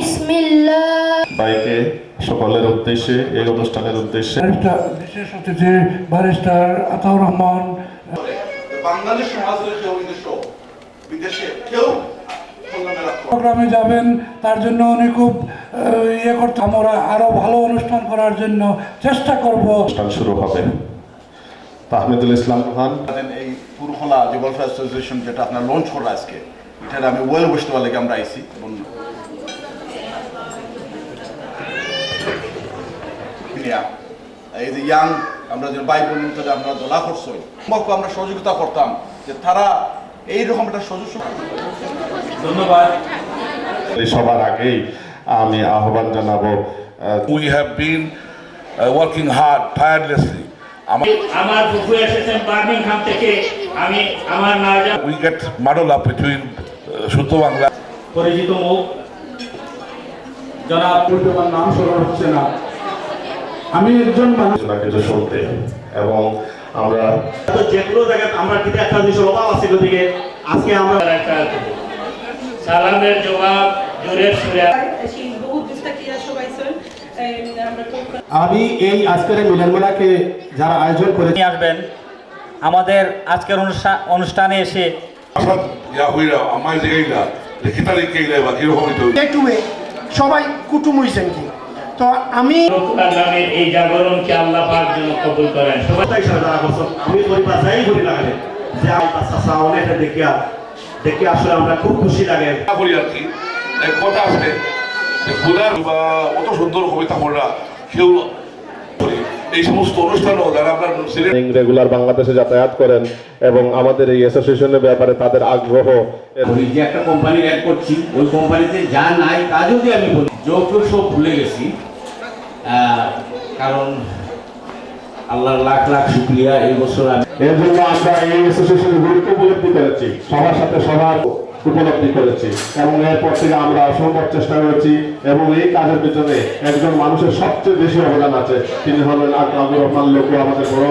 বিসমিল্লাহ। বাইকে সকলের উদ্দেশ্যে এই অনুষ্ঠানের উদ্দেশ্যে বিশেষ অতিথি ব্যারিস্টার আতাউর রহমান। বাঙালি সমাজের কেউ বিদেশে কেউ প্রোগ্রামে যাবেন, তার জন্য উনি খুব ইয়ে করতে, আমরা আরো ভালো অনুষ্ঠান করার জন্য চেষ্টা করব। অনুষ্ঠান শুরু হবে। তাহমিদুল ইসলাম খান এই পুরখোলা যুব অ্যাসোসিয়েশন যেটা আপনার লঞ্চ করলো আজকে, এটার আমি ওয়েল বসতে পারলে আমরা আইছি এবং এই যে ইয়াং আমরা যে ভাই বোন আমরা দোলা করছি আমরা সহযোগিতা করতাম যে তারা এইরকম একটা সুযোগ। ধন্যবাদ। সবার আগেই আমি আহ্বান জানাবো, We have been working hard, tirelessly. আমার ফুফু এসেছেন বার্মিংহাম থেকে, আমি আমার নাজা We get muddled up between শুদ্ধ বাংলা। পরিচিত মুখ জনাব আমার নাম স্মরণ হচ্ছে না। আমি একজন মানুষ কিছু না কিছু শুনতে, এবং আমরা যেগুলো জায়গায় আমরা কিন্তু একটা জিনিস অভাব আছে ওদিকে, আজকে আমরা একটা সালামের জবাব জোরের সুরে। আমি এই আজকের মিলন মেলাকে যারা আয়োজন করে আসবেন আমাদের আজকের অনুষ্ঠানে এসে সবাই কুটুম হইছেন কি, তো আমি গ্রামের এই জাগরণকে আল্লাহ পাক যেন কবুল করেন। সবাই আমি পরিবার যাই বলি লাগে যে অনেকটা দেখে আসলে আমরা খুব খুশি লাগে করি আর কি কথা আছে যে খোদার বা অত সুন্দর কবিতা পড়া কেউ করি এই সমস্ত অনুষ্ঠানও যারা আপনার রেগুলার বাংলাদেশে যাতায়াত করেন এবং আমাদের এই অ্যাসোসিয়েশনের ব্যাপারে তাদের আগ্রহ। যে একটা কোম্পানি অ্যাড করছি, ওই কোম্পানিতে যা নাই তা যদি আমি বলি যৌতুক সব ভুলে গেছি, কারণ আল্লাহর লাখ লাখ শুকরিয়া এই বছর এর জন্য আমরা এই অ্যাসোসিয়েশনের গুরুত্ব উপলব্ধি করেছি, সবার সাথে সবার উপলব্ধি করেছি, এবং এরপর থেকে আমরা অসম্ভব চেষ্টা করেছি, এবং এই কাজের পিছনে একজন মানুষের সবচেয়ে বেশি অবদান আছে, তিনি হলেন আতাউর রহমান লোকো, আমাদের বড়